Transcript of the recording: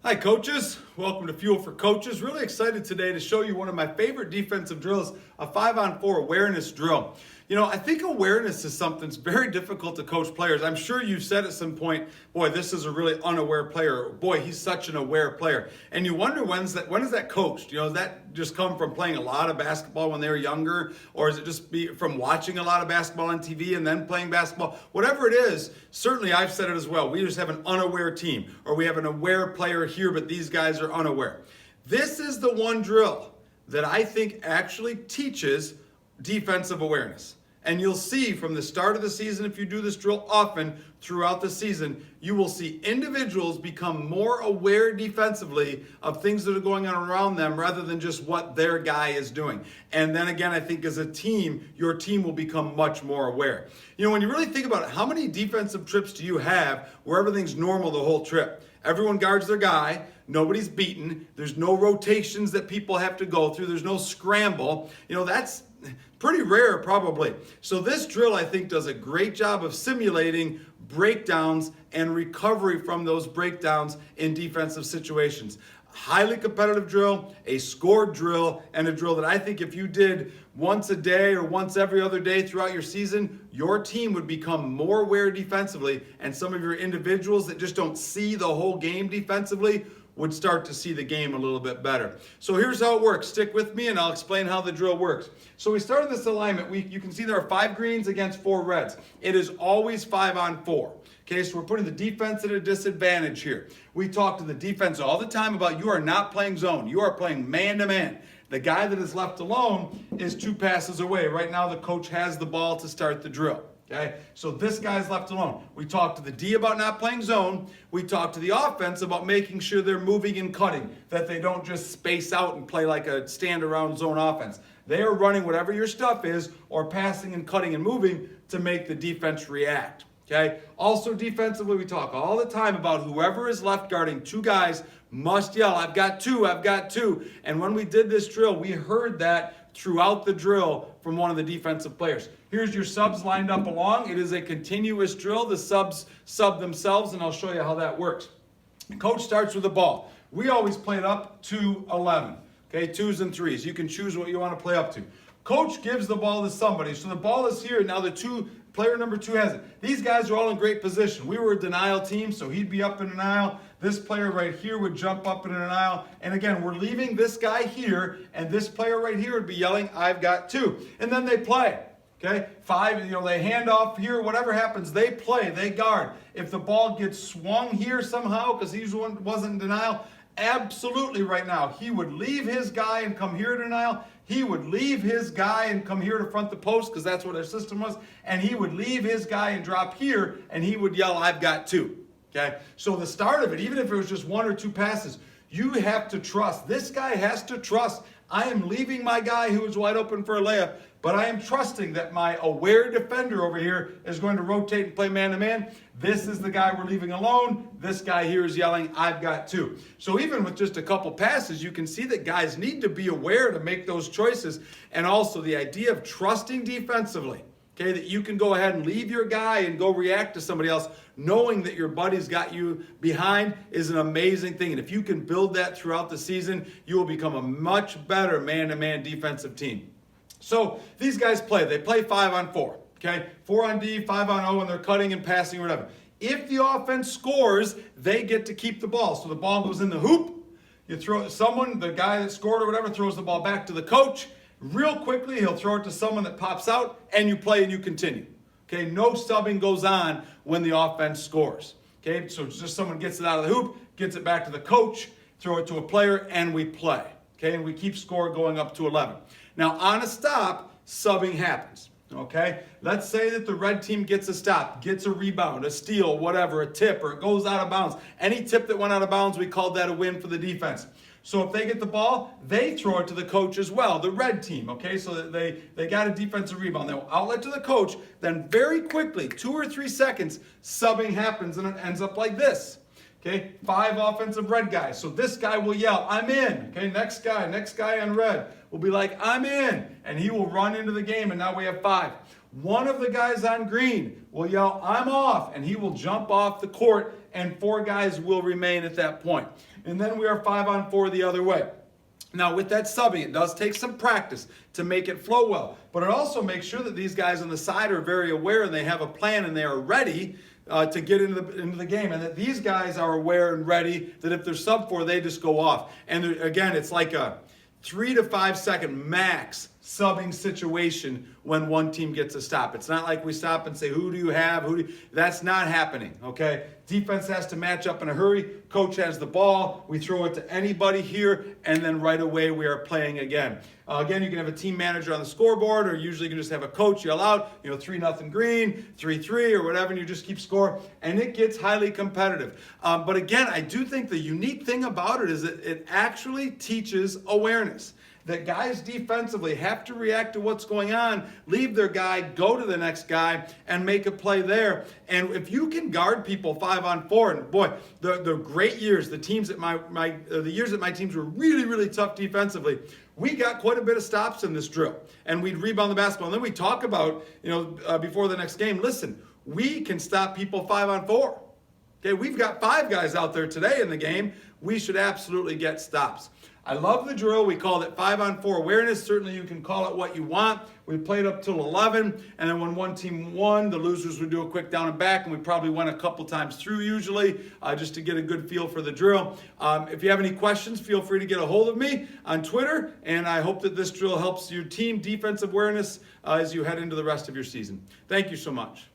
Hi, coaches. Welcome to Fuel for Coaches. Really excited today to show you one of my favorite defensive drills, a 5-on-4 awareness drill. You know, I think awareness is something that's very difficult to coach players. I'm sure you've said at some point, boy, this is a really unaware player. Boy, he's such an aware player. And you wonder when is that coached? You know, does that just come from playing a lot of basketball when they were younger? Or is it just from watching a lot of basketball on TV and then playing basketball? Whatever it is, certainly I've said it as well. We just have an unaware team, or we have an aware player here, but these guys are unaware. This is the one drill that I think actually teaches defensive awareness. And you'll see from the start of the season, if you do this drill often throughout the season, you will see individuals become more aware defensively of things that are going on around them rather than just what their guy is doing. And then again, I think as a team, your team will become much more aware. You know, when you really think about it, how many defensive trips do you have where everything's normal the whole trip? Everyone guards their guy. Nobody's beaten. There's no rotations that people have to go through. There's no scramble. You know, that's pretty rare probably. So this drill, I think, does a great job of simulating breakdowns and recovery from those breakdowns in defensive situations. Highly competitive drill, a scored drill, and a drill that I think if you did once a day or once every other day throughout your season, your team would become more aware defensively, and some of your individuals that just don't see the whole game defensively would start to see the game a little bit better. So here's how it works. Stick with me and I'll explain how the drill works. So we started this alignment. You can see there are 5 greens against 4 reds. It is always 5-on-4. Okay, so we're putting the defense at a disadvantage here. We talk to the defense all the time about you are not playing zone. You are playing man-to-man. The guy that is left alone is 2 passes away. Right now the coach has the ball to start the drill. Okay, so this guy's left alone. We talk to the D about not playing zone. We talk to the offense about making sure they're moving and cutting, that they don't just space out and play like a stand-around zone offense. They are running whatever your stuff is, or passing and cutting and moving to make the defense react. Okay. Also defensively, we talk all the time about whoever is left guarding 2 guys must yell, "I've got 2, I've got 2." And when we did this drill, we heard that throughout the drill from one of the defensive players. Here's your subs lined up along. It is a continuous drill. The subs sub themselves, and I'll show you how that works. Coach starts with the ball. We always play it up to 11. Okay, 2s and 3s. You can choose what you want to play up to. Coach gives the ball to somebody. So the ball is here. Now player number 2 has it. These guys are all in great position. We were a denial team, so he'd be up in denial. This player right here would jump up in denial. And again, we're leaving this guy here, and this player right here would be yelling, "I've got 2." And then they play. Okay, 5, they hand off here, whatever happens, they play, they guard. If the ball gets swung here somehow, because he wasn't in denial, absolutely right now, he would leave his guy and come here to denial. He would leave his guy and come here to front the post, because that's what our system was. And he would leave his guy and drop here, and he would yell, "I've got 2." Okay, so the start of it, even if it was just 1 or 2 passes, you have to trust. This guy has to trust. I am leaving my guy who is wide open for a layup, but I am trusting that my aware defender over here is going to rotate and play man-to-man. This is the guy we're leaving alone. This guy here is yelling, "I've got 2." So even with just a couple passes, you can see that guys need to be aware to make those choices. And also the idea of trusting defensively. Okay, that you can go ahead and leave your guy and go react to somebody else, knowing that your buddy's got you behind, is an amazing thing. And if you can build that throughout the season, you will become a much better man-to-man defensive team. So these guys play. They play 5-on-4. Okay, 4 on D, 5 on O, and they're cutting and passing or whatever. If the offense scores, they get to keep the ball. So the ball goes in the hoop. You throw the guy that scored or whatever, throws the ball back to the coach. Real quickly, he'll throw it to someone that pops out, and you play and you continue. Okay, no subbing goes on when the offense scores. Okay, so it's just someone gets it out of the hoop, gets it back to the coach, throw it to a player, and we play. Okay, and we keep score going up to 11. Now, on a stop, subbing happens. Okay, let's say that the red team gets a stop, gets a rebound, a steal, whatever, a tip, or it goes out of bounds. Any tip that went out of bounds, we called that a win for the defense. So if they get the ball, they throw it to the coach as well, the red team, okay? So that they got a defensive rebound. They'll outlet to the coach, then very quickly, 2 or 3 seconds, subbing happens, and it ends up like this. Okay, 5 offensive red guys. So this guy will yell, "I'm in." Okay, next guy on red will be like, "I'm in." And he will run into the game, and now we have 5. One of the guys on green will yell, "I'm off," and he will jump off the court, and 4 guys will remain at that point. And then we are 5-on-4 the other way. Now, with that subbing, it does take some practice to make it flow well, but it also makes sure that these guys on the side are very aware and they have a plan and they are ready to get into the game, and that these guys are aware and ready that if they're sub 4, they just go off. And again, it's like a 3 to 5 second max subbing situation when one team gets a stop. It's not like we stop and say, who do you have? That's not happening, okay? Defense has to match up in a hurry. Coach has the ball. We throw it to anybody here, and then right away we are playing again. Again, you can have a team manager on the scoreboard, or usually you can just have a coach yell out, 3-0 green, 3-3, or whatever, and you just keep score, and it gets highly competitive. But again, I do think the unique thing about it is that it actually teaches awareness. That guys defensively have to react to what's going on, leave their guy, go to the next guy, and make a play there. And if you can guard people 5-on-4, and boy, the great years, the teams that the years that my teams were really, really tough defensively, we got quite a bit of stops in this drill, and we'd rebound the basketball. And then we talk about, before the next game, listen, we can stop people 5-on-4. Okay, we've got 5 guys out there today in the game. We should absolutely get stops. I love the drill. We called it 5-on-4 awareness. Certainly you can call it what you want. We played up till 11, and then when one team won, the losers would do a quick down and back, and we probably went a couple times through usually, just to get a good feel for the drill. If you have any questions, feel free to get a hold of me on Twitter, and I hope that this drill helps your team defensive awareness as you head into the rest of your season. Thank you so much.